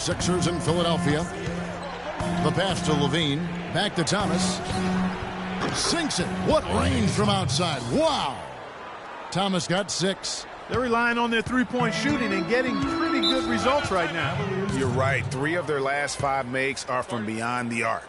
Sixers in Philadelphia. The pass to Levine. Back to Thomas. Sinks it. What range from outside. Wow. Thomas got 6. They're relying on their three-point shooting and getting pretty good results right now. You're right. 3 of their last 5 makes are from beyond the arc.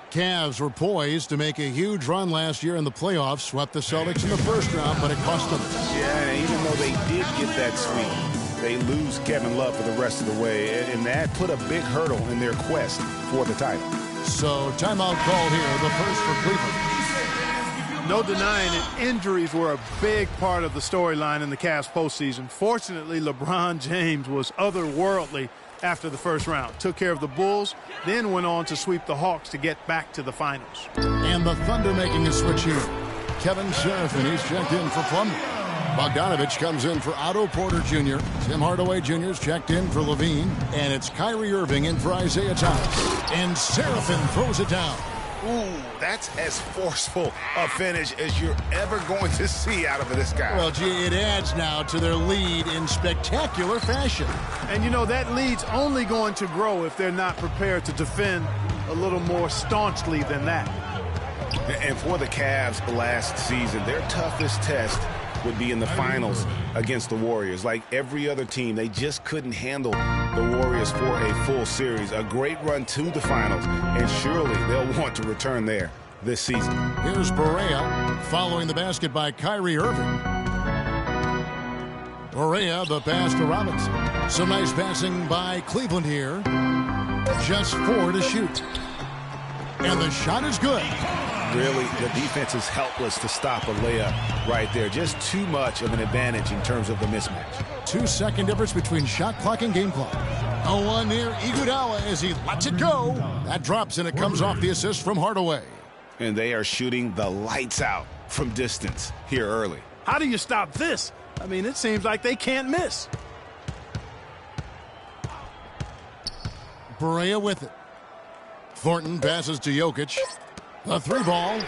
Cavs were poised to make a huge run last year in the playoffs. Swept the Celtics in the first round, but it cost them. Yeah, and even though they did get that sweep, they lose Kevin Love for the rest of the way, and that put a big hurdle in their quest for the title. So, timeout called here, the first for Cleveland. No denying it, injuries were a big part of the storyline in the Cavs postseason. Fortunately, LeBron James was otherworldly after the first round. Took care of the Bulls, then went on to sweep the Hawks to get back to the finals. And the Thunder making a switch here. Kevin Seraphin, he's checked in for Plumlee. Bogdanovich comes in for Otto Porter Jr. Tim Hardaway Jr. is checked in for Levine. And it's Kyrie Irving in for Isaiah Thomas. And Seraphin throws it down. Ooh, that's as forceful a finish as you're ever going to see out of this guy. Well, gee, it adds now to their lead in spectacular fashion. And, you know, that lead's only going to grow if they're not prepared to defend a little more staunchly than that. And for the Cavs last season, their toughest test would be in the finals against the Warriors. Like every other team, they just couldn't handle the Warriors for a full series. A great run to the finals, and surely they'll want to return there this season. Here's Barea following the basket by Kyrie Irving. Barea, the pass to Robinson. Some nice passing by Cleveland here. Just 4 to shoot. And the shot is good. Really, the defense is helpless to stop a layup right there. Just too much of an advantage in terms of the mismatch. 2-second difference between shot clock and game clock. A one near Iguodala as he lets it go. That drops and it comes off the assist from Hardaway. And they are shooting the lights out from distance here early. How do you stop this? I mean, it seems like they can't miss. Barea with it. Thornton passes to Jokic. The 3-ball.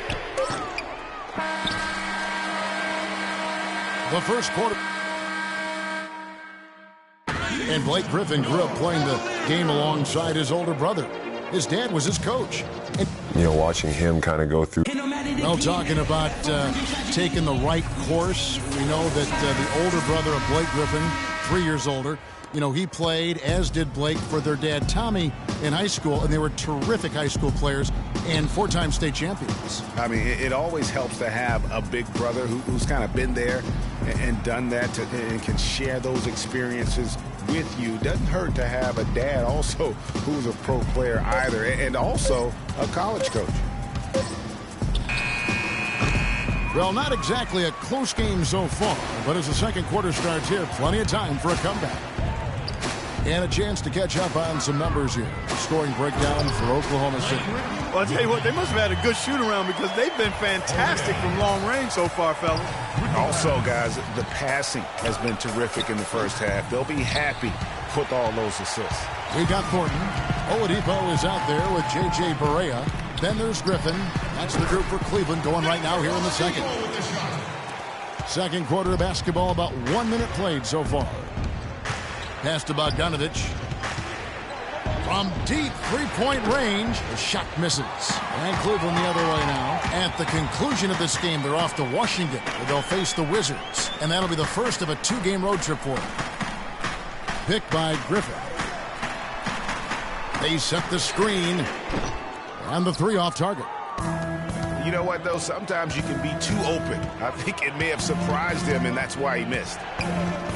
The first quarter. And Blake Griffin grew up playing the game alongside his older brother. His dad was his coach. And, you know, watching him kind of go through. well, talking about taking the right course, we know that the older brother of Blake Griffin, 3 years older, you know, he played, as did Blake, for their dad, Tommy, in high school, and they were terrific high school players and 4-time state champions. I mean, it always helps to have a big brother who's kind of been there and done that and can share those experiences with you. Doesn't hurt to have a dad also who's a pro player either, and also a college coach. Well, not exactly a close game so far, but as the second quarter starts here, plenty of time for a comeback. And a chance to catch up on some numbers here. Scoring breakdown for Oklahoma City. Well, I'll tell you what, they must have had a good shoot-around because they've been fantastic from long range so far, fellas. Also, guys, the passing has been terrific in the first half. They'll be happy with all those assists. We got Thornton. Oladipo is out there with J.J. Barea. Then there's Griffin. That's the group for Cleveland going right now here in the second. Second quarter of basketball, about 1 minute played so far. Pass to Bogdanovich. From deep three-point range, the shot misses. And Cleveland the other way now. At the conclusion of this game, they're off to Washington, where they'll face the Wizards. And that'll be the first of a 2-game road trip for them. Picked by Griffin. They set the screen. And the 3 off target. You know what, though? Sometimes you can be too open. I think it may have surprised him, and that's why he missed.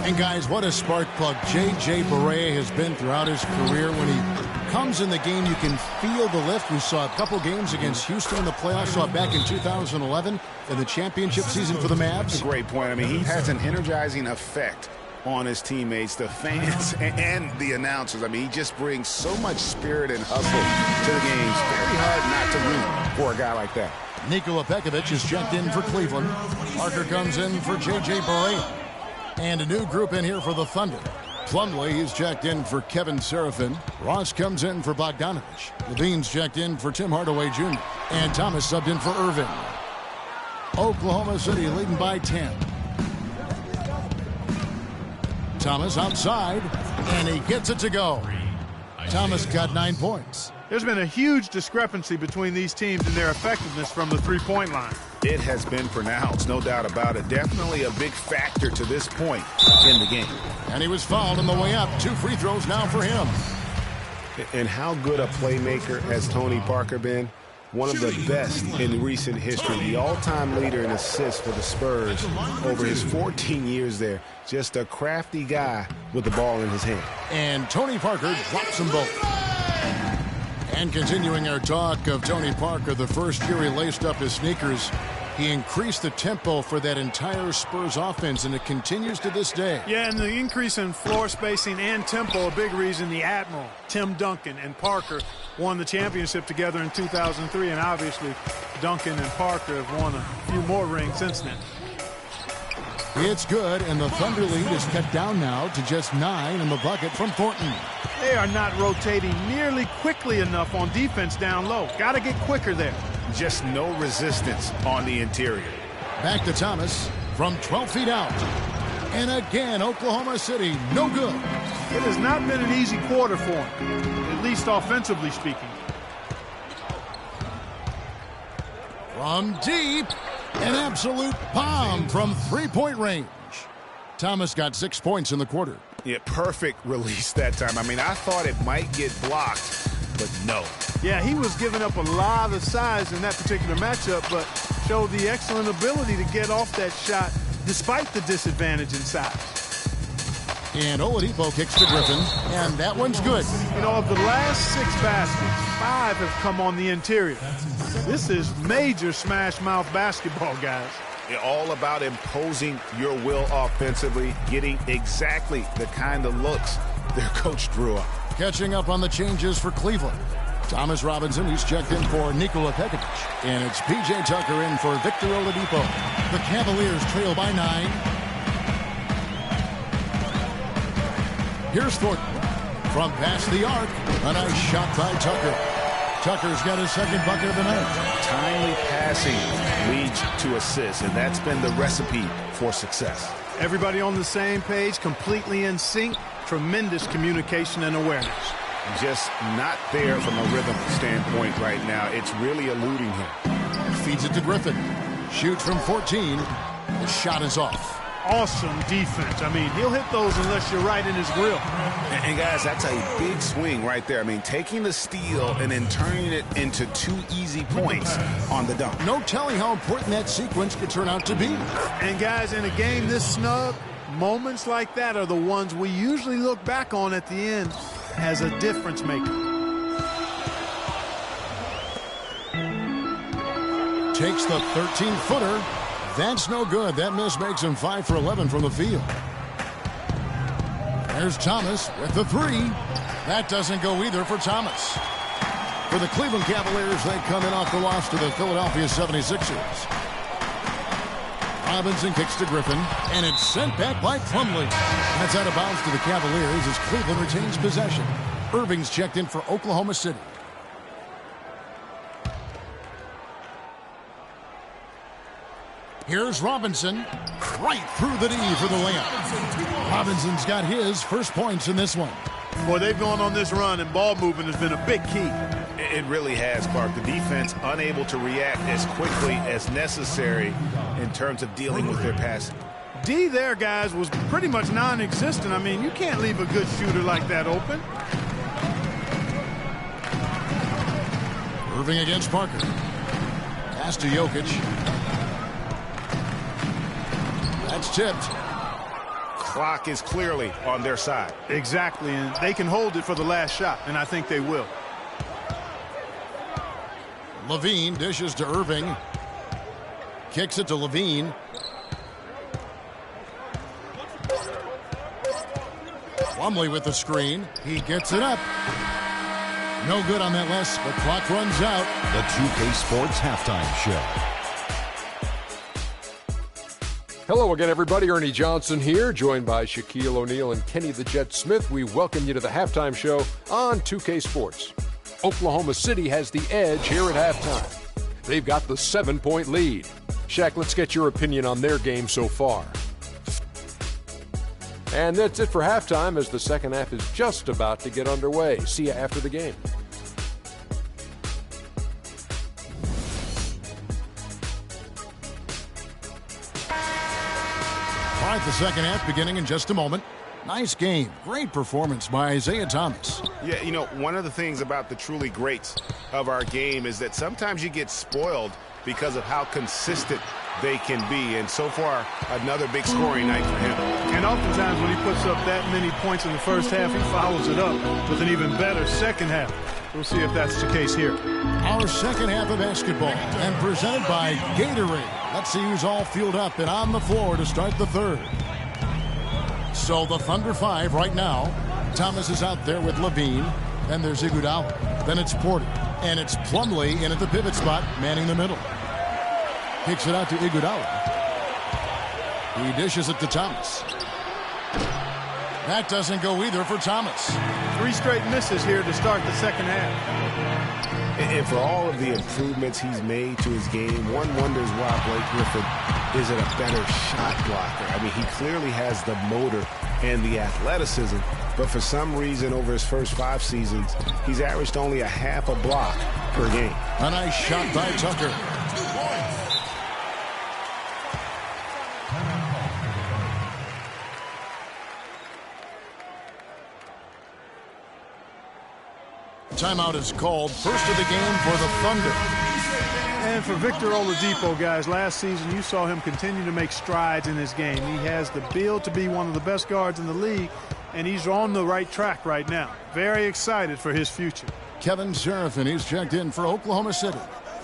And, guys, what a spark plug J.J. Barea has been throughout his career. When he comes in the game, you can feel the lift. We saw a couple games against Houston in the playoffs. Saw it back in 2011 in the championship season for the Mavs. That's a great point. I mean, he has an energizing effect on his teammates, the fans, and the announcers. I mean, he just brings so much spirit and hustle to the games. Very hard not to root for a guy like that. Nikola Pekovic is checked in for Cleveland. Parker comes in for J.J. Barea. And a new group in here for the Thunder. Plumlee is checked in for Kevin Seraphin. Ross comes in for Bogdanovich. Levine's checked in for Tim Hardaway Jr. And Thomas subbed in for Irving. Oklahoma City leading by 10. Thomas outside, and he gets it to go. Thomas got 9 points. There's been a huge discrepancy between these teams in their effectiveness from the three-point line. It has been pronounced, no doubt about it. Definitely a big factor to this point in the game. And he was fouled on the way up. 2 free throws now for him. And how good a playmaker has Tony Parker been? One of the best in recent history. The all-time leader in assists for the Spurs over his 14 years there. Just a crafty guy with the ball in his hand. And Tony Parker drops them both. And continuing our talk of Tony Parker, the first year he laced up his sneakers, he increased the tempo for that entire Spurs offense, and it continues to this day. Yeah, and the increase in floor spacing and tempo, a big reason the Admiral, Tim Duncan, and Parker won the championship together in 2003, and obviously Duncan and Parker have won a few more rings since then. It's good, and the Thunder lead is cut down now to just 9 in the bucket from Thornton. They are not rotating nearly quickly enough on defense down low. Got to get quicker there. Just no resistance on the interior. Back to Thomas from 12 feet out. And again, Oklahoma City, no good. It has not been an easy quarter for him, at least offensively speaking. From deep, an absolute bomb from three-point range. Thomas got 6 points in the quarter. Yeah, perfect release that time. I mean, I thought it might get blocked, but no. Yeah, he was giving up a lot of size in that particular matchup, but showed the excellent ability to get off that shot despite the disadvantage in size. And Oladipo kicks to Griffin, and that one's good. You know, of the last 6 baskets, 5 have come on the interior. This is major smash-mouth basketball, guys. All about imposing your will offensively, getting exactly the kind of looks their coach drew up. Catching up on the changes for Cleveland. Thomas Robinson, who's checked in for Nikola Pekovic. And it's P.J. Tucker in for Victor Oladipo. The Cavaliers trail by 9. Here's Thornton. From past the arc, a nice shot by Tucker. Tucker's got his second bucket of the night. Timely passing leads to assists, and that's been the recipe for success. Everybody on the same page, completely in sync, tremendous communication and awareness. Just not there from a rhythm standpoint right now. It's really eluding him. Feeds it to Griffin. Shoots from 14. The shot is off. Awesome defense. I mean, he'll hit those unless you're right in his grill. And guys, that's a big swing right there. I mean, taking the steal and then turning it into 2 easy points on the dunk. No telling how important that sequence could turn out to be. And guys, in a game this snug, moments like that are the ones we usually look back on at the end as a difference maker. Takes the 13-footer. That's no good. That miss makes him 5 for 11 from the field. There's Thomas with the 3. That doesn't go either for Thomas. For the Cleveland Cavaliers, they come in off the loss to the Philadelphia 76ers. Robinson kicks to Griffin, and it's sent back by Plumlee. That's out of bounds to the Cavaliers as Cleveland retains possession. Irving's checked in for Oklahoma City. Here's Robinson, right through the D for the layup. Robinson's got his first points in this one. Boy, they've gone on this run, and ball movement has been a big key. It really has, Clark. The defense unable to react as quickly as necessary in terms of dealing with their passing. D there, guys, was pretty much non-existent. I mean, you can't leave a good shooter like that open. Irving against Parker. Pass to Jokic. That's tipped. Clock is clearly on their side. Exactly, and they can hold it for the last shot, and I think they will. Levine dishes to Irving. Kicks it to Levine. Plumlee with the screen. He gets it up. No good on that last, but clock runs out. The 2K Sports Halftime Show. Hello again, everybody. Ernie Johnson here, joined by Shaquille O'Neal and Kenny the Jet Smith. We welcome you to the halftime show on 2K Sports. Oklahoma City has the edge here at halftime. They've got the 7-point lead. Shaq, let's get your opinion on their game so far. And that's it for halftime as the second half is just about to get underway. See you after the game. All right, the second half beginning in just a moment. Nice game. Great performance by Isaiah Thomas. Yeah, you know, one of the things about the truly greats of our game is that sometimes you get spoiled because of how consistent they can be. And so far, another big scoring night for him. And oftentimes when he puts up that many points in the first half, he follows it up with an even better second half. We'll see if that's the case here. Our second half of basketball and presented by Gatorade. Let's see who's all fueled up and on the floor to start the third. So the Thunder 5 right now. Thomas is out there with Levine. Then there's Iguodala. Then it's Porter. And it's Plumlee in at the pivot spot, manning the middle. Kicks it out to Iguodala. He dishes it to Thomas. That doesn't go either for Thomas. 3 straight misses here to start the second half. And for all of the improvements he's made to his game, one wonders why Blake Griffin isn't a better shot blocker. I mean, he clearly has the motor and the athleticism, but for some reason over his first 5 seasons, he's averaged only a half a block per game. A nice shot by Tucker. Timeout is called. First of the game for the Thunder. And for Victor Oladipo, guys, last season you saw him continue to make strides in his game. He has the build to be one of the best guards in the league, and he's on the right track right now. Very excited for his future. Kevin Seraphin, he's checked in for Oklahoma City.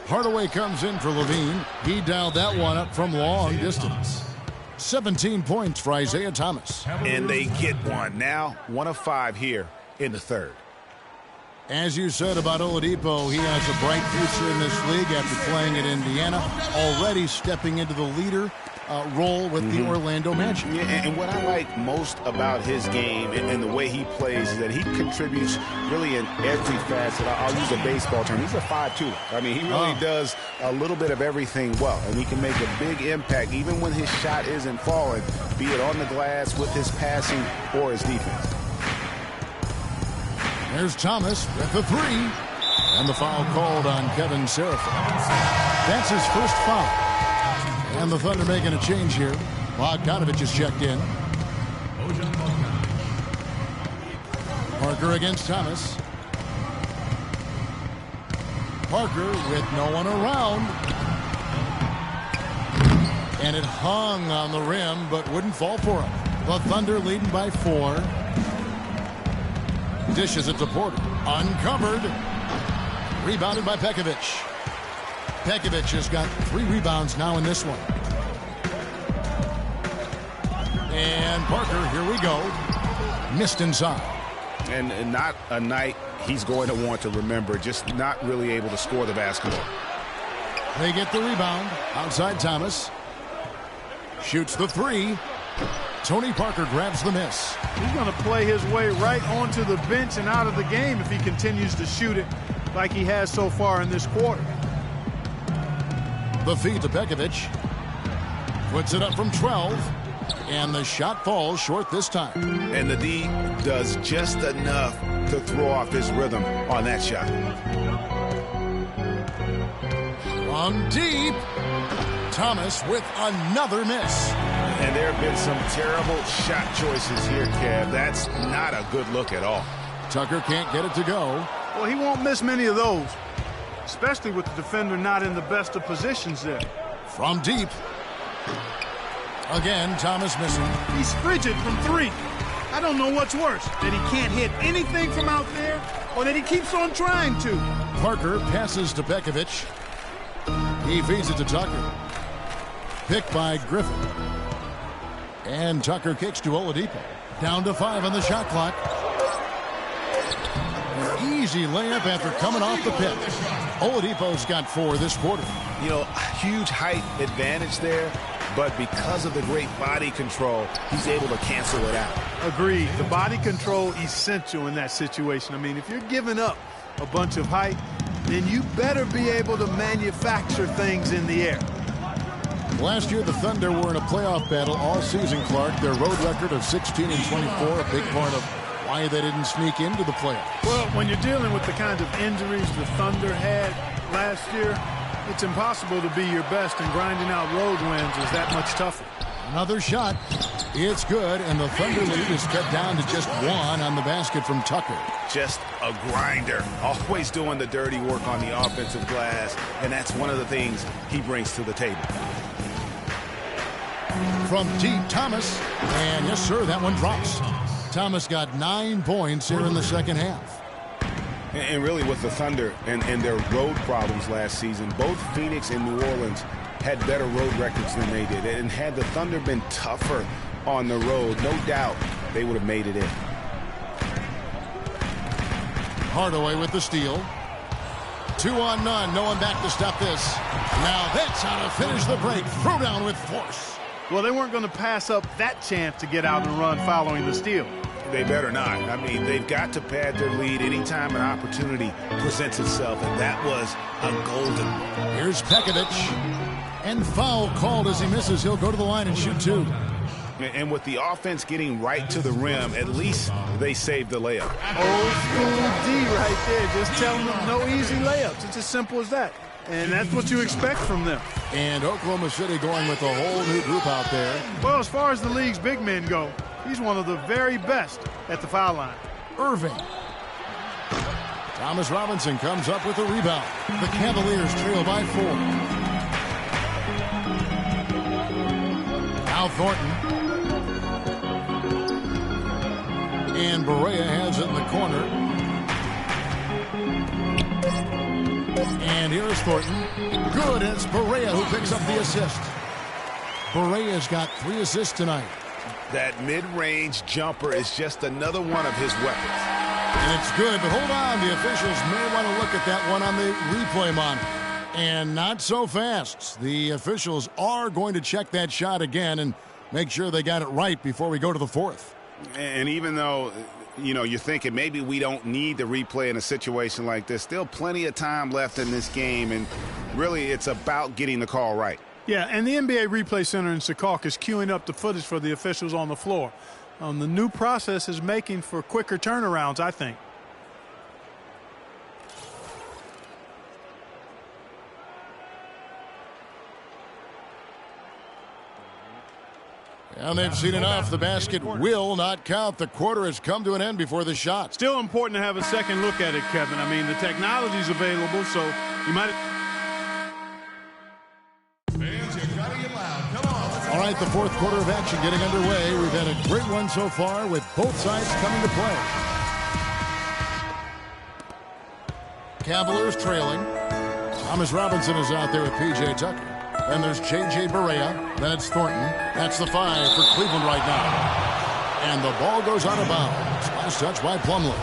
Hardaway comes in for Levine. He dialed that one up from long distance. 17 points for Isaiah Thomas. And they get one. Now 1 of 5 here in the third. As you said about Oladipo, he has a bright future in this league after playing at Indiana, already stepping into the leader role with the Orlando Magic. Yeah, and what I like most about his game and the way he plays is that he contributes really in every facet. I'll use a baseball term. He's a 5-2. I mean, he really does a little bit of everything well, and he can make a big impact even when his shot isn't falling, be it on the glass with his passing or his defense. There's Thomas with the 3. And the foul called on Kevin Seraphin. That's his first foul. And the Thunder making a change here. Bogdanovich is checked in. Parker against Thomas. Parker with no one around. And it hung on the rim, but wouldn't fall for him. The Thunder leading by 4. Dishes it to Porter. Uncovered. Rebounded by Pekovic. Pekovic has got 3 rebounds now in this one. And Parker, here we go. Missed inside. And not a night he's going to want to remember, just not really able to score the basketball. They get the rebound. Outside Thomas. Shoots the 3. Tony Parker grabs the miss. He's going to play his way right onto the bench and out of the game if he continues to shoot it like he has so far in this quarter. The feed to Pekovic. Puts it up from 12. And the shot falls short this time. And the D does just enough to throw off his rhythm on that shot. From deep. Thomas with another miss. And there have been some terrible shot choices here, Kev. That's not a good look at all. Tucker can't get it to go. Well, he won't miss many of those, especially with the defender not in the best of positions there. From deep. Again, Thomas missing. He's frigid from 3. I don't know what's worse, that he can't hit anything from out there or that he keeps on trying to. Parker passes to Pekovic. He feeds it to Tucker. Picked by Griffin. And Tucker kicks to Oladipo. Down to 5 on the shot clock. An easy layup after coming off the pick. Oladipo's got 4 this quarter. You know, huge height advantage there, but because of the great body control, he's able to cancel it out. Agreed. The body control essential in that situation. I mean, if you're giving up a bunch of height, then you better be able to manufacture things in the air. Last year, the Thunder were in a playoff battle all season, Clark. Their road record of 16-24, a big part of why they didn't sneak into the playoffs. Well, when you're dealing with the kind of injuries the Thunder had last year, it's impossible to be your best, and grinding out road wins is that much tougher. Another shot. It's good, and the Thunder lead is cut down to just 1 on the basket from Tucker. Just a grinder, always doing the dirty work on the offensive glass, and that's one of the things he brings to the table. From deep, Thomas, and yes, sir, that one drops. Thomas got 9 points here in the second half. And really with the Thunder and their road problems last season, both Phoenix and New Orleans had better road records than they did. And had the Thunder been tougher on the road, no doubt they would have made it in. Hardaway with the steal. 2 on none. No one back to stop this. Now that's how to finish the break. Throw down with force. Well, they weren't going to pass up that chance to get out and run following the steal. They better not. I mean, they've got to pad their lead anytime an opportunity presents itself, and that was a golden one. Here's Pekovic. And foul called as he misses. He'll go to the line and shoot 2. And with the offense getting right to the rim, at least they saved the layup. Old school D right there, just telling them no easy layups. It's as simple as that. And that's what you expect from them. And Oklahoma City going with a whole new group out there. Well, as far as the league's big men go, he's one of the very best at the foul line. Irving. Thomas Robinson comes up with a rebound. The Cavaliers trail by 4. Now Thornton. And Barea has it in the corner. And here's Thornton. Good, and it's Barea who picks up the assist. Barea's got 3 assists tonight. That mid-range jumper is just another one of his weapons. And it's good, but hold on. The officials may want to look at that one on the replay monitor. And not so fast. The officials are going to check that shot again and make sure they got it right before we go to the 4th. And even though, you know, you're thinking maybe we don't need the replay in a situation like this, still plenty of time left in this game, and really it's about getting the call right. Yeah, and the NBA Replay Center in Secaucus is queuing up the footage for the officials on the floor. The new process is making for quicker turnarounds, I think. And they've seen enough. The basket will not count. The quarter has come to an end before the shot. Still important to have a second look at it, Kevin. I mean, the technology's available, so you might... All right, the 4th quarter of action getting underway. We've had a great one so far with both sides coming to play. Cavaliers trailing. Thomas Robinson is out there with P.J. Tucker. Then there's J.J. Barea. Then it's Thornton. That's the 5 for Cleveland right now. And the ball goes out of bounds. Last touch by Plumlee.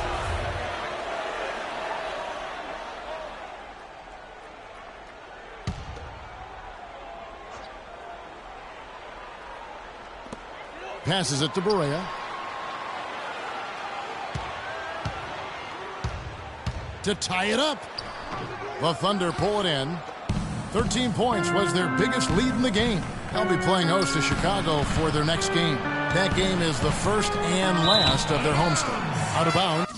Passes it to Barea. To tie it up. The Thunder pull it in. 13 points was their biggest lead in the game. They'll be playing host to Chicago for their next game. That game is the first and last of their homestand. Out of bounds.